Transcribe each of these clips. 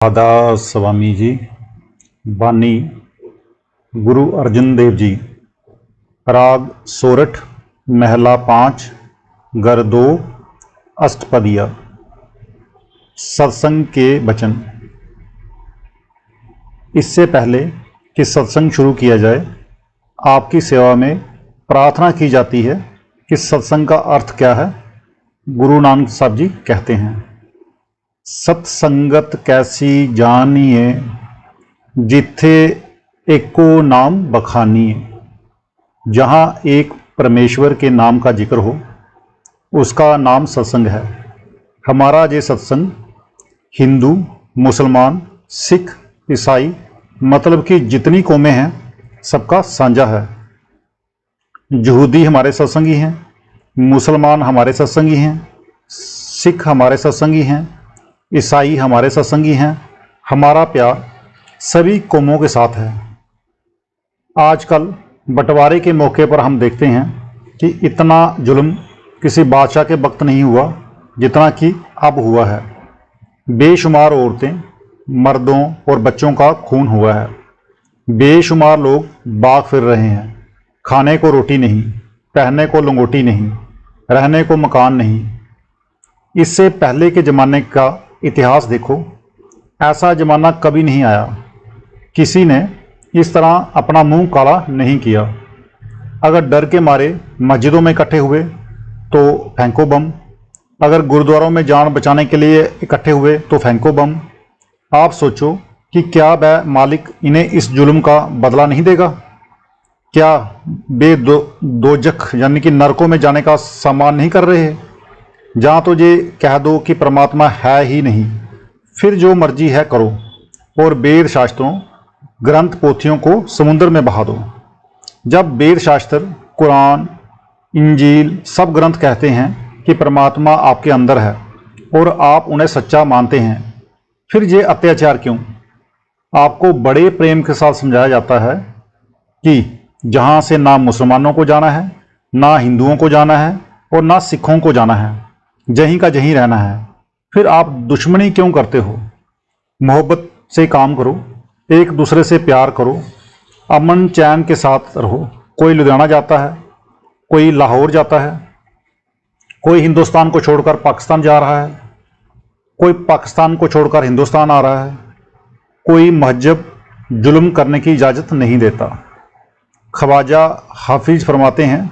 राधा स्वामी जी। बानी गुरु अर्जन देव जी। राग सोरठ, महला 5, घर 2, अष्टपदिया। सत्संग के वचन। इससे पहले कि सत्संग शुरू किया जाए, आपकी सेवा में प्रार्थना की जाती है कि सत्संग का अर्थ क्या है। गुरु नानक साहब जी कहते हैं, सत्संगत कैसी जानिए, जिथे एको नाम बखानिए। जहाँ एक परमेश्वर के नाम का जिक्र हो, उसका नाम सत्संग है। हमारा ये सत्संग हिंदू, मुसलमान, सिख, ईसाई, मतलब कि जितनी कौमें हैं सबका साझा है। यहूदी हमारे सत्संगी हैं, मुसलमान हमारे सत्संगी हैं, सिख हमारे सत्संगी हैं, ईसाई हमारे सत्संगी हैं। हमारा प्यार सभी कौमों के साथ है। आजकल बंटवारे के मौके पर हम देखते हैं कि इतना जुल्म किसी बादशाह के वक्त नहीं हुआ जितना कि अब हुआ है। बेशुमार औरतें, मर्दों और बच्चों का खून हुआ है। बेशुमार लोग भाग फिर रहे हैं। खाने को रोटी नहीं, पहनने को लंगोटी नहीं, रहने को मकान नहीं। इससे पहले के ज़माने का इतिहास देखो, ऐसा ज़माना कभी नहीं आया। किसी ने इस तरह अपना मुंह काला नहीं किया। अगर डर के मारे मस्जिदों में इकट्ठे हुए तो फेंको बम। अगर गुरुद्वारों में जान बचाने के लिए इकट्ठे हुए तो फेंको बम। आप सोचो कि क्या वह मालिक इन्हें इस जुल्म का बदला नहीं देगा? क्या वे दोजख यानी कि नरकों में जाने का सामान नहीं कर रहे हैं? जहाँ तो ये कह दो कि परमात्मा है ही नहीं, फिर जो मर्जी है करो और वेद शास्त्रों, ग्रंथ पोथियों को समुद्र में बहा दो। जब वेद शास्त्र, कुरान, इंजील सब ग्रंथ कहते हैं कि परमात्मा आपके अंदर है और आप उन्हें सच्चा मानते हैं, फिर ये अत्याचार क्यों? आपको बड़े प्रेम के साथ समझाया जाता है कि जहाँ से ना मुसलमानों को जाना है, ना हिंदुओं को जाना है और ना सिखों को जाना है, जहीं का जहीं रहना है। फिर आप दुश्मनी क्यों करते हो? मोहब्बत से काम करो, एक दूसरे से प्यार करो, अमन चैन के साथ रहो। कोई लुधियाना जाता है, कोई लाहौर जाता है, कोई हिंदुस्तान को छोड़कर पाकिस्तान जा रहा है, कोई पाकिस्तान को छोड़कर हिंदुस्तान आ रहा है। कोई महजब जुल्म करने की इजाज़त नहीं देता। ख्वाजा हाफिज फरमाते हैं,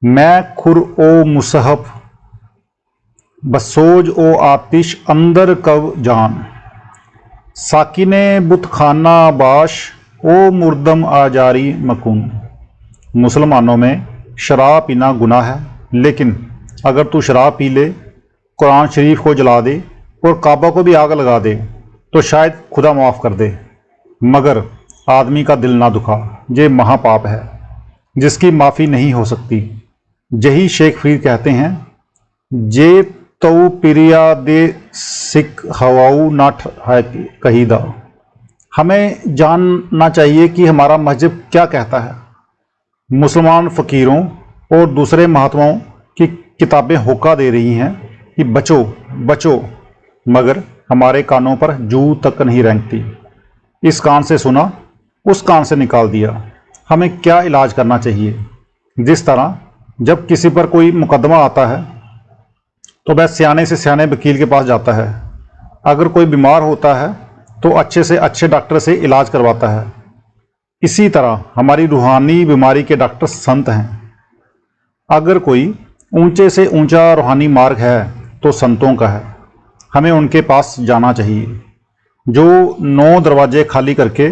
मैं खुर ओ मुसहफ, बसोज ओ आतिश अंदर कव जान। साकिने बुतखाना बाश, ओ मुर्दम आजारी मकुन। मुसलमानों में शराब पीना गुनाह है, लेकिन अगर तू शराब पी ले, कुरान शरीफ को जला दे और काबा को भी आग लगा दे तो शायद खुदा माफ़ कर दे। मगर आदमी का दिल ना दुखा, ये महापाप है जिसकी माफ़ी नहीं हो सकती। यही शेख फरीद कहते हैं, जे तो पिरिया दे सिख हवाऊ नाठ है कहीदा। हमें जानना चाहिए कि हमारा मस्जिद क्या कहता है। मुसलमान फ़कीरों और दूसरे महात्माओं की किताबें होका दे रही हैं कि बचो बचो, मगर हमारे कानों पर जू तक नहीं रेंगती। इस कान से सुना, उस कान से निकाल दिया। हमें क्या इलाज करना चाहिए? जिस तरह जब किसी पर कोई मुकदमा आता है तो वह सियाने से सियाने वकील के पास जाता है। अगर कोई बीमार होता है तो अच्छे से अच्छे डॉक्टर से इलाज करवाता है। इसी तरह हमारी रूहानी बीमारी के डॉक्टर संत हैं। अगर कोई ऊंचे से ऊंचा रूहानी मार्ग है तो संतों का है। हमें उनके पास जाना चाहिए, जो 9 दरवाजे खाली करके,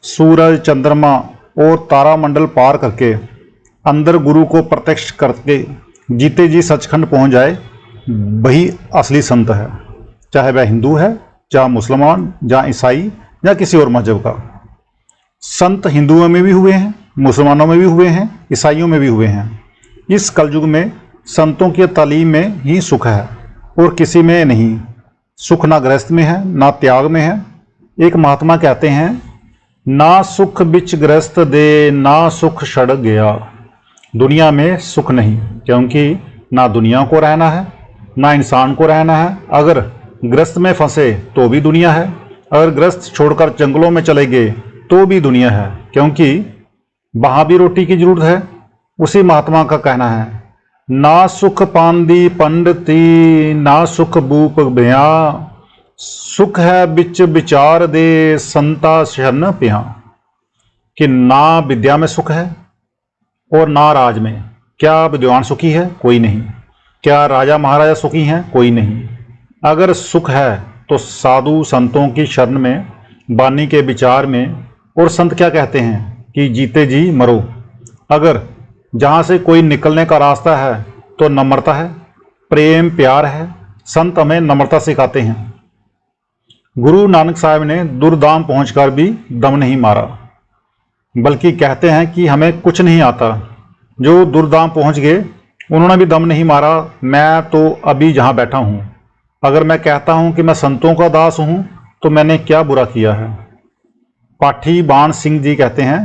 सूरज, चंद्रमा और तारामंडल पार करके, अंदर गुरु को प्रत्यक्ष करके जीते जी सचखंड पहुंच जाए, वही असली संत है। चाहे वह हिंदू है, चाहे मुसलमान, या ईसाई, या किसी और मजहब का। संत हिंदुओं में भी हुए हैं, मुसलमानों में भी हुए हैं, ईसाइयों में भी हुए हैं। इस कलयुग में संतों की तालीम में ही सुख है और किसी में नहीं। सुख ना गृहस्थ में है, ना त्याग में है। एक महात्मा कहते हैं, ना सुख बिच गृहस्थ दे, ना सुख छड़ गया। दुनिया में सुख नहीं, क्योंकि ना दुनिया को रहना है, ना इंसान को रहना है। अगर गृहस्थ में फंसे तो भी दुनिया है, अगर गृहस्थ छोड़कर जंगलों में चले गए तो भी दुनिया है, क्योंकि वहाँ भी रोटी की जरूरत है। उसी महात्मा का कहना है, ना सुख पांदी पंडिती ना सुख भूप भया, सुख है बिच विचार दे संता शरण पिया। कि ना विद्या में सुख है और ना राज में। क्या विद्वान सुखी है? कोई नहीं। क्या राजा महाराजा सुखी हैं? कोई नहीं। अगर सुख है तो साधु संतों की शरण में, वाणी के विचार में। और संत क्या कहते हैं कि जीते जी मरो। अगर जहाँ से कोई निकलने का रास्ता है तो नम्रता है, प्रेम प्यार है। संत हमें नम्रता सिखाते हैं। गुरु नानक साहब ने दुर्दाम पहुंचकर भी दम नहीं मारा, बल्कि कहते हैं कि हमें कुछ नहीं आता। जो दुर्दाम पहुंच गए उन्होंने भी दम नहीं मारा। मैं तो अभी जहाँ बैठा हूँ, अगर मैं कहता हूँ कि मैं संतों का दास हूँ तो मैंने क्या बुरा किया है। पाठी बाण सिंह जी कहते हैं,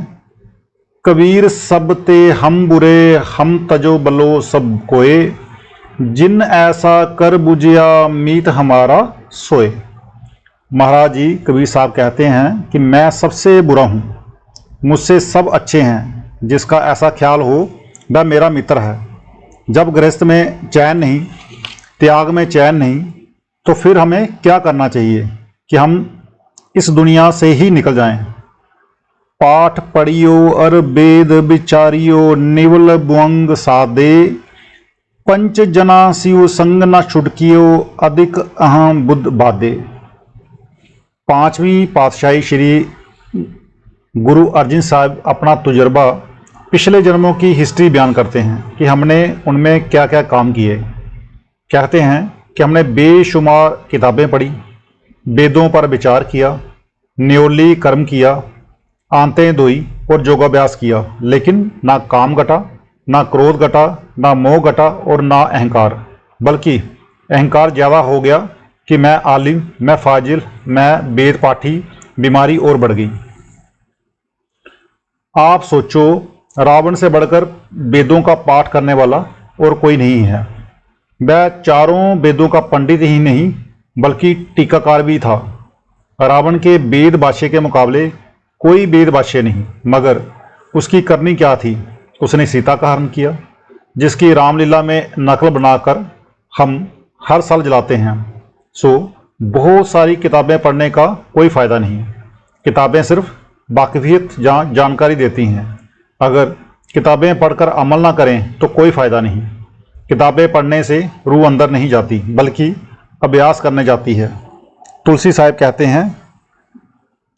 कबीर सब ते हम बुरे, हम तजो बलो सब कोय, जिन ऐसा कर बुझिया मीत हमारा सोए। महाराज जी कबीर साहब कहते हैं कि मैं सबसे बुरा हूँ, मुझसे सब अच्छे हैं। जिसका ऐसा ख्याल हो वह मेरा मित्र है। जब गृहस्थ में चैन नहीं, त्याग में चैन नहीं, तो फिर हमें क्या करना चाहिए कि हम इस दुनिया से ही निकल जाएं। पाठ पढ़ियो और वेद विचारियो, निवल बुअंग सादे, पंच जना सियो संग न छुटकियो, अधिक अहम बुद्ध बादे। पांचवी पातशाही श्री गुरु अर्जन साहब अपना तजुर्बा, पिछले जन्मों की हिस्ट्री बयान करते हैं कि हमने उनमें क्या क्या काम किए। कहते हैं कि हमने बेशुमार किताबें पढ़ी, वेदों पर विचार किया, न्योली कर्म किया, आंतें धोई और योगाभ्यास किया, लेकिन ना काम घटा, ना क्रोध घटा, ना मोह घटा और ना अहंकार। बल्कि अहंकार ज़्यादा हो गया कि मैं आलिम, मैं फाजिल, मैं वेद पाठी। बीमारी और बढ़ गई। आप सोचो, रावण से बढ़कर वेदों का पाठ करने वाला और कोई नहीं है। वह चारों वेदों का पंडित ही नहीं बल्कि टीकाकार भी था। रावण के वेद भाष्य के मुकाबले कोई वेद भाष्य नहीं, मगर उसकी करनी क्या थी? उसने सीता का हरण किया, जिसकी रामलीला में नकल बनाकर हम हर साल जलाते हैं। सो बहुत सारी किताबें पढ़ने का कोई फ़ायदा नहीं। किताबें सिर्फ वाकफियत जानकारी देती हैं। अगर किताबें पढ़कर अमल ना करें तो कोई फ़ायदा नहीं। किताबें पढ़ने से रूह अंदर नहीं जाती बल्कि अभ्यास करने जाती है। तुलसी साहब कहते हैं,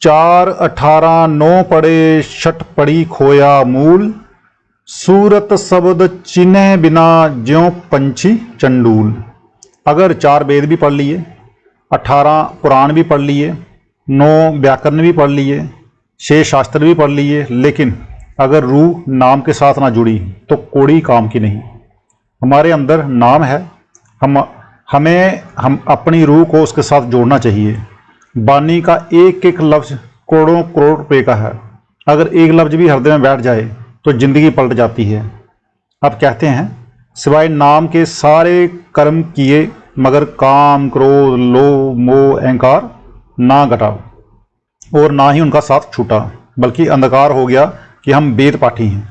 4 18 9 पढ़े छठ पढ़ी खोया मूल, सूरत शब्द चिन्ह बिना ज्यों पंछी चंडूल। अगर 4 वेद भी पढ़ लिए, 18 पुराण भी पढ़ लिए, 9 व्याकरण भी पढ़ लिए, 6 शास्त्र भी पढ़ लिए, लेकिन अगर रूह नाम के साथ ना जुड़ी तो कोड़ी काम की नहीं। हमारे अंदर नाम है, हम अपनी रूह को उसके साथ जोड़ना चाहिए। वाणी का एक एक लफ्ज़ करोड़ों करोड़ रुपए का है। अगर एक लफ्ज़ भी हृदय में बैठ जाए तो जिंदगी पलट जाती है। अब कहते हैं, सिवाय नाम के सारे कर्म किए, मगर काम क्रोध लोभ मोह अहंकार ना घटा और ना ही उनका साथ छूटा, बल्कि अंधकार हो गया कि हम वेद पाठी हैं।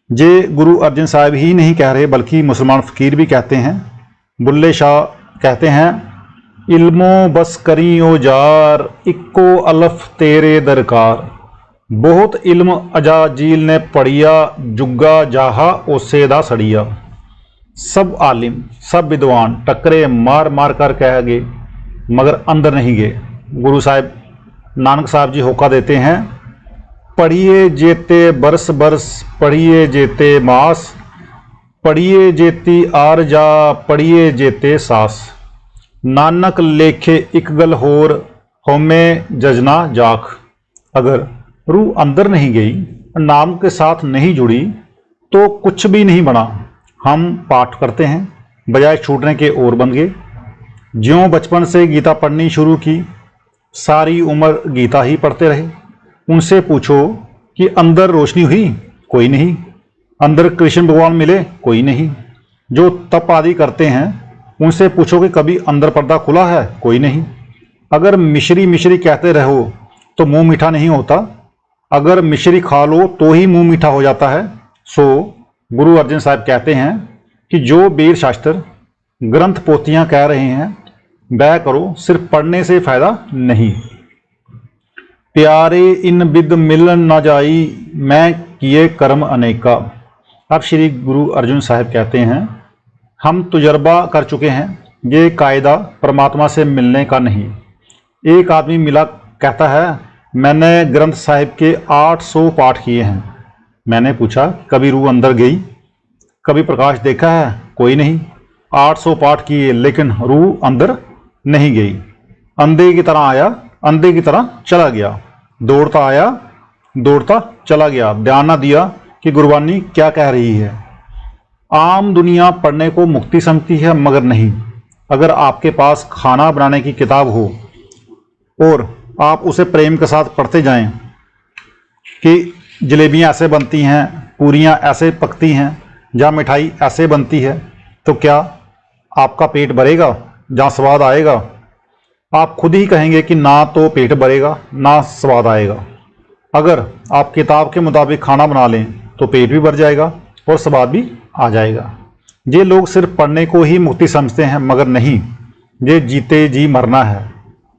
ये गुरु अर्जन साहब ही नहीं कह रहे बल्कि मुसलमान फ़कीर भी कहते हैं। बुल्ले शाह कहते हैं, इल्मो बस करी ओ जार, इक्को अलफ तेरे दरकार। बहुत इल्म अजाजील ने पढ़िया, जुग्गा जाहा ओसे दा सड़िया। सब आलिम सब विद्वान टकरे मार मार कर कह गए, मगर अंदर नहीं गए। गुरु साहब नानक साहब जी होका देते हैं, पढ़िए जेते बरस बरस, पढ़िए जेते मास, पढ़िए जेती आरजा, पढ़िए जेते सास। नानक लेखे एक गल होर, होमे जजना जाख। अगर रूह अंदर नहीं गई, नाम के साथ नहीं जुड़ी, तो कुछ भी नहीं बना। हम पाठ करते हैं, बजाय छूटने के और बन गए। ज्यों बचपन से गीता पढ़नी शुरू की, सारी उम्र गीता ही पढ़ते रहे। उनसे पूछो कि अंदर रोशनी हुई? कोई नहीं। अंदर कृष्ण भगवान मिले? कोई नहीं। जो तप आदि करते हैं उनसे पूछो कि कभी अंदर पर्दा खुला है, कोई नहीं। अगर मिश्री मिश्री कहते रहो तो मुंह मीठा नहीं होता, अगर मिश्री खा लो तो ही मुंह मीठा हो जाता है। सो गुरु अर्जन साहब कहते हैं कि जो वीर शास्त्र ग्रंथ पोथियां कह रहे हैं वह करो, सिर्फ पढ़ने से फायदा नहीं। प्यारे इन बिद मिलन न जाई, मैं किए कर्म अनेका। अब श्री गुरु अर्जुन साहब कहते हैं हम तजुर्बा कर चुके हैं, ये कायदा परमात्मा से मिलने का नहीं। एक आदमी मिला, कहता है मैंने ग्रंथ साहिब के 800 पाठ किए हैं। मैंने पूछा कभी रूह अंदर गई, कभी प्रकाश देखा है, कोई नहीं। 800 पाठ किए लेकिन रूह अंदर नहीं गई। अंधे की तरह आया, अंधे की तरह चला गया, दौड़ता आया, दौड़ता चला गया, ध्यान ना दिया कि गुरबानी क्या कह रही है। आम दुनिया पढ़ने को मुक्ति समझती है, मगर नहीं। अगर आपके पास खाना बनाने की किताब हो और आप उसे प्रेम के साथ पढ़ते जाएं कि जलेबियाँ ऐसे बनती हैं, पूरियाँ ऐसे पकती हैं, जहाँ मिठाई ऐसे बनती है, तो क्या आपका पेट भरेगा? जहाँ स्वाद आएगा? आप खुद ही कहेंगे कि ना तो पेट भरेगा ना स्वाद आएगा। अगर आप किताब के मुताबिक खाना बना लें तो पेट भी भर जाएगा और स्वाद भी आ जाएगा। ये लोग सिर्फ पढ़ने को ही मुक्ति समझते हैं, मगर नहीं, ये जीते जी मरना है।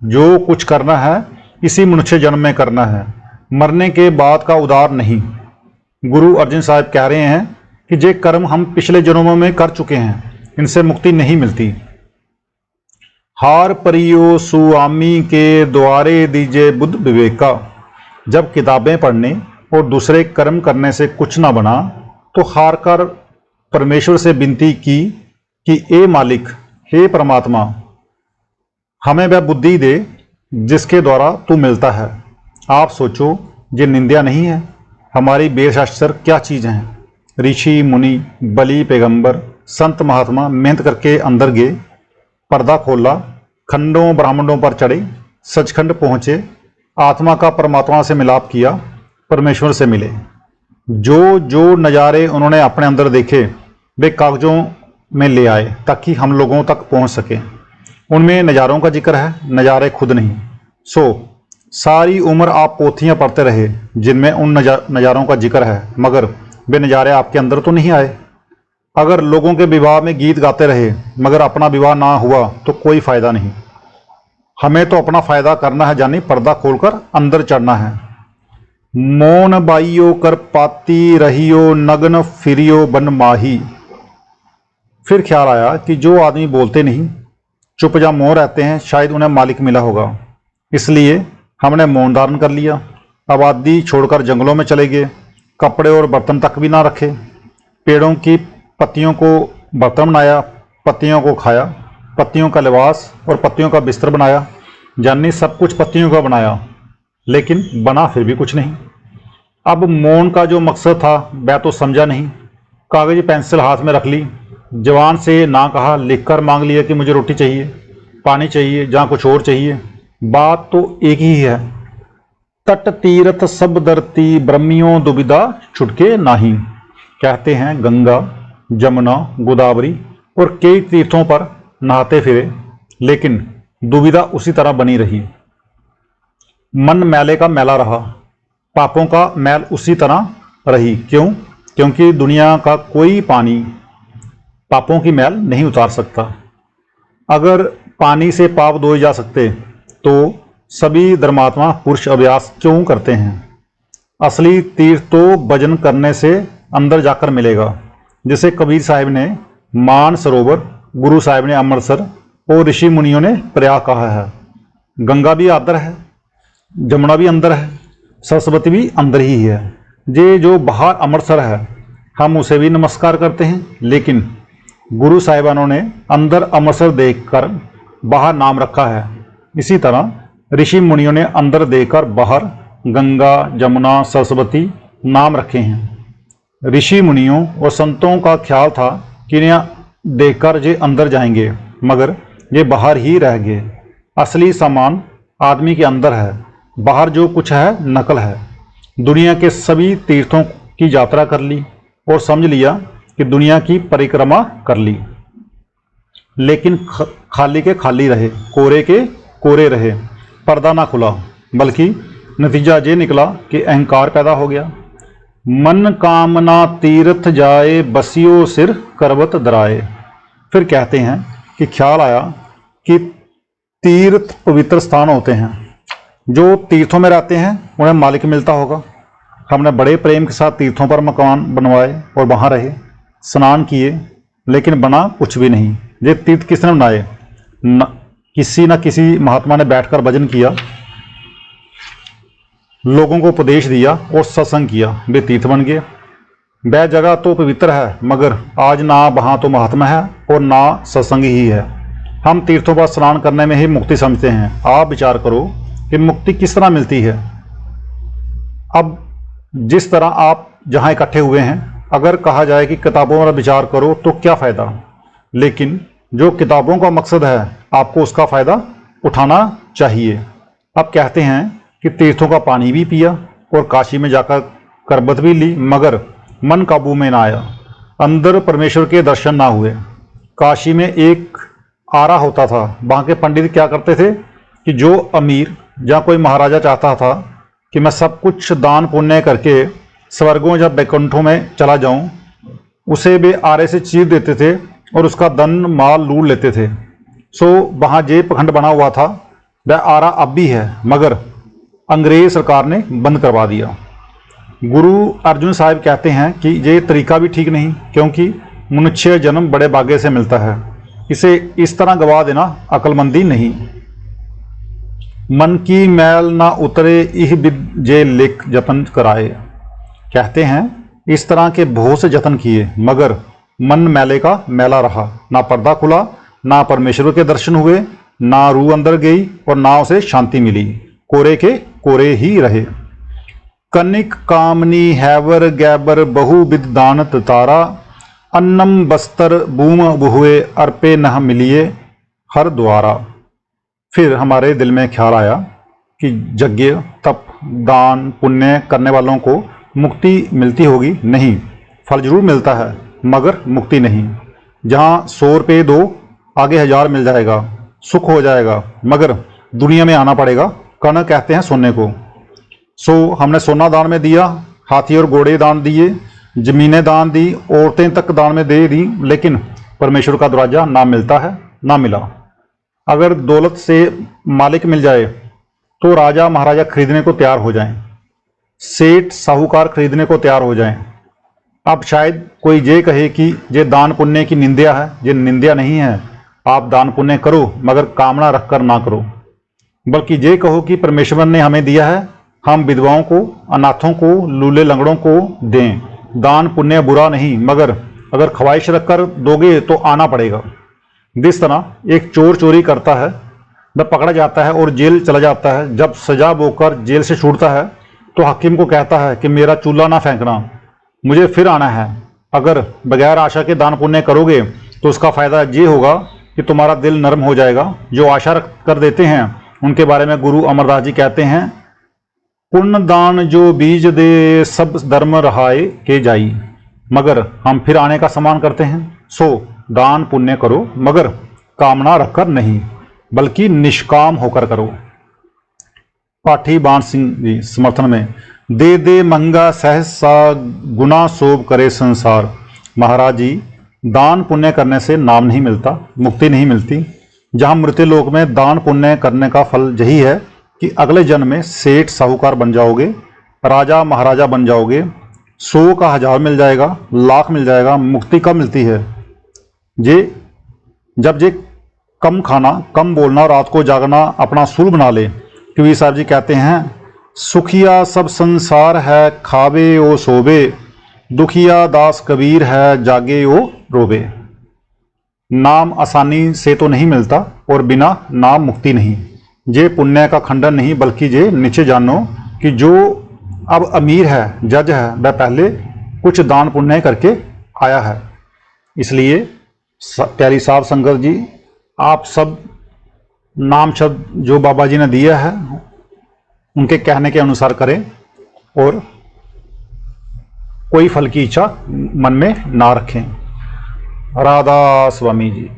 जो कुछ करना है इसी मनुष्य जन्म में करना है, मरने के बाद का उधार नहीं। गुरु अर्जन साहब कह रहे हैं कि जे कर्म हम पिछले जन्मों में कर चुके हैं, इनसे मुक्ति नहीं मिलती। हार परियो सुआमी के द्वारे दीजे बुद्ध विवेका। जब किताबें पढ़ने और दूसरे कर्म करने से कुछ ना बना तो हार कर परमेश्वर से विनती की कि ए मालिक, हे परमात्मा, हमें वह बुद्धि दे जिसके द्वारा तू मिलता है। आप सोचो, ये निंदा नहीं है? हमारी वेद शास्त्र क्या चीज़ हैं? ऋषि मुनि, बलि पैगंबर, संत महात्मा मेहनत करके अंदर गए, पर्दा खोला, खंडों ब्राह्मणों पर चढ़े, सचखंड पहुँचे, आत्मा का परमात्मा से मिलाप किया, परमेश्वर से मिले। जो जो नज़ारे उन्होंने अपने अंदर देखे वे कागजों में ले आए ताकि हम लोगों तक पहुंच सके। उनमें नज़ारों का जिक्र है, नज़ारे खुद नहीं। सो सारी उम्र आप पोथियां पढ़ते रहे जिनमें उन नज़ारों का जिक्र है, मगर वे नज़ारे आपके अंदर तो नहीं आए। अगर लोगों के विवाह में गीत गाते रहे मगर अपना विवाह ना हुआ तो कोई फ़ायदा नहीं। हमें तो अपना फ़ायदा करना है, यानी पर्दा खोलकर अंदर चढ़ना है। मौन बाइयो कर पाती रहियो, नग्न फिरियो बन माही। फिर ख्याल आया कि जो आदमी बोलते नहीं, चुप जा मौन रहते हैं, शायद उन्हें मालिक मिला होगा, इसलिए हमने मौन धारण कर लिया। आबादी छोड़कर जंगलों में चले गए, कपड़े और बर्तन तक भी ना रखे। पेड़ों की पत्तियों को बर्तन बनाया, पत्तियों को खाया, पत्तियों का लिबास और पत्तियों का बिस्तर बनाया, यानी सब कुछ पत्तियों का बनाया, लेकिन बना फिर भी कुछ नहीं। अब मौन का जो मकसद था वह तो समझा नहीं। कागज पेंसिल हाथ में रख ली, जवान से ना कहा, लिखकर मांग लिया कि मुझे रोटी चाहिए, पानी चाहिए, जहाँ कुछ और चाहिए। बात तो एक ही है। तट तीर्थ सब धरती, ब्रह्मियों दुविधा छुटके नाही। कहते हैं गंगा, जमुना, गोदावरी और कई तीर्थों पर नहाते फिरे, लेकिन दुविधा उसी तरह बनी रही। मन मैले का मैला रहा, पापों का मैल उसी तरह रही। क्यों? क्योंकि दुनिया का कोई पानी पापों की मैल नहीं उतार सकता। अगर पानी से पाप धोए जा सकते तो सभी धर्मात्मा पुरुष अभ्यास क्यों करते हैं? असली तीर्थ तो भजन करने से अंदर जाकर मिलेगा, जिसे कबीर साहिब ने मान सरोवर, गुरु साहिब ने अमृतसर और ऋषि मुनियों ने प्रयाग कहा है। गंगा भी अंदर है, जमुना भी अंदर है, सरस्वती भी अंदर ही है। ये जो बाहर अमृतसर है हम उसे भी नमस्कार करते हैं, लेकिन गुरु साहिबानों ने अंदर अमृतसर देखकर बाहर नाम रखा है। इसी तरह ऋषि मुनियों ने अंदर देखकर बाहर गंगा, जमुना, सरस्वती नाम रखे हैं। ऋषि मुनियों और संतों का ख्याल था कि इन्हें देखकर ये अंदर जाएंगे, मगर ये बाहर ही रह गए। असली सामान आदमी के अंदर है, बाहर जो कुछ है नकल है। दुनिया के सभी तीर्थों की यात्रा कर ली और समझ लिया कि दुनिया की परिक्रमा कर ली। लेकिन खाली के खाली रहे, कोरे के कोरे रहे, पर्दा ना खुला, बल्कि नतीजा ये निकला कि अहंकार पैदा हो गया। मन कामना तीर्थ जाए, बसियो सिर करवत दराए। फिर कहते हैं कि ख्याल आया कि तीर्थ पवित्र स्थान होते हैं, जो तीर्थों में रहते हैं उन्हें मालिक मिलता होगा। हमने बड़े प्रेम के साथ तीर्थों पर मकान बनवाए और वहाँ रहे, स्नान किए, लेकिन बना कुछ भी नहीं। ये तीर्थ किसने बनाए? किसी न किसी महात्मा ने बैठकर भजन किया, लोगों को उपदेश दिया और सत्संग किया, वे तीर्थ बन गए। वह जगह तो पवित्र है, मगर आज ना वहाँ तो महात्मा है और ना सत्संग ही है। हम तीर्थों पर स्नान करने में ही मुक्ति समझते हैं। आप विचार करो कि मुक्ति किस तरह मिलती है। अब जिस तरह आप जहाँ इकट्ठे हुए हैं, अगर कहा जाए कि किताबों पर विचार करो तो क्या फ़ायदा, लेकिन जो किताबों का मकसद है आपको उसका फ़ायदा उठाना चाहिए। अब कहते हैं कि तीर्थों का पानी भी पिया और काशी में जाकर करबत भी ली, मगर मन काबू में ना आया, अंदर परमेश्वर के दर्शन ना हुए। काशी में एक आरा होता था, वहाँ के पंडित क्या करते थे कि जो अमीर या कोई महाराजा चाहता था कि मैं सब कुछ दान पुण्य करके स्वर्गों या बैकुंठों में चला जाऊं, उसे वे आरे से चीर देते थे और उसका धन माल लूट लेते थे। सो वहाँ जे पखंड बना हुआ था, वह आरा अब भी है, मगर अंग्रेज सरकार ने बंद करवा दिया। गुरु अर्जुन साहिब कहते हैं कि ये तरीका भी ठीक नहीं, क्योंकि मनुष्य जन्म बड़े भाग्य से मिलता है, इसे इस तरह गवा देना अक्लमंदी नहीं। मन की मैल ना उतरे, इह बिद जे लिख जतन कराए। कहते हैं इस तरह के बहुत से जतन किए, मगर मन मैले का मैला रहा, ना पर्दा खुला, ना परमेश्वर के दर्शन हुए, ना रूह अंदर गई और ना उसे शांति मिली, कोरे के कोरे ही रहे। कनिक कामनी हैवर गैबर बहु बिद दानत तारा, अन्नम बस्तर बूम बुहुए अर्पे नह मिलिए हर द्वारा। फिर हमारे दिल में ख्याल आया कि यज्ञ तप दान पुण्य करने वालों को मुक्ति मिलती होगी। नहीं, फल जरूर मिलता है, मगर मुक्ति नहीं। जहाँ 100 रुपये दो, आगे 1000 मिल जाएगा, सुख हो जाएगा, मगर दुनिया में आना पड़ेगा। कण कहते हैं सोने को। सो हमने सोना दान में दिया, हाथी और घोड़े दान दिए, जमीनें दान दी, औरतें तक दान में दे दी, लेकिन परमेश्वर का दरवाजा ना मिलता है ना मिला। अगर दौलत से मालिक मिल जाए तो राजा महाराजा खरीदने को तैयार हो जाएं, सेठ साहूकार खरीदने को तैयार हो जाएं। अब शायद कोई ये कहे कि ये दान पुण्य की निंदा है। ये निंदा नहीं है, आप दान पुण्य करो, मगर कामना रखकर ना करो, बल्कि ये कहो कि परमेश्वर ने हमें दिया है, हम विधवाओं को, अनाथों को, लूले लंगड़ों को दें। दान पुण्य बुरा नहीं, मगर अगर ख्वाहिश रखकर दोगे तो आना पड़ेगा। जिस तरह एक चोर चोरी करता है, वह पकड़ा जाता है और जेल चला जाता है। जब सजा बोकर जेल से छूटता है तो हाकिम को कहता है कि मेरा चूल्हा ना फेंकना, मुझे फिर आना है। अगर बगैर आशा के दान पुण्य करोगे तो उसका फ़ायदा ये होगा कि तुम्हारा दिल नरम हो जाएगा। जो आशा रख कर देते हैं उनके बारे में गुरु अमरदास जी कहते हैं, पुण्य दान जो बीज दे सब धर्म रहाए के जाई। मगर हम फिर आने का सम्मान करते हैं। सो दान पुण्य करो, मगर कामना रखकर नहीं, बल्कि निष्काम होकर करो। पाठी बाण सिंह जी समर्थन में, दे दे मंगा सहसा गुना सोब करे संसार। महाराज जी, दान पुण्य करने से नाम नहीं मिलता, मुक्ति नहीं मिलती। जहाँ मृत्यु लोक में दान पुण्य करने का फल यही है कि अगले जन्म में सेठ साहूकार बन जाओगे, राजा महाराजा बन जाओगे, 100 का 1000 मिल जाएगा, लाख मिल जाएगा। मुक्ति कब मिलती है? जब कम खाना, कम बोलना, रात को जागना अपना सूल बना ले। कबीर साहब जी कहते हैं, सुखिया सब संसार है खावे ओ सोबे, दुखिया दास कबीर है जागे ओ रोबे। नाम आसानी से तो नहीं मिलता और बिना नाम मुक्ति नहीं। ये पुण्य का खंडन नहीं, बल्कि ये नीचे जानो कि जो अब अमीर है, जज है, वह पहले कुछ दान पुण्य करके आया है। इसलिए प्यारी साहब संगत जी, आप सब नाम शब्द जो बाबा जी ने दिया है उनके कहने के अनुसार करें और कोई फल की इच्छा मन में ना रखें। राधा स्वामी जी।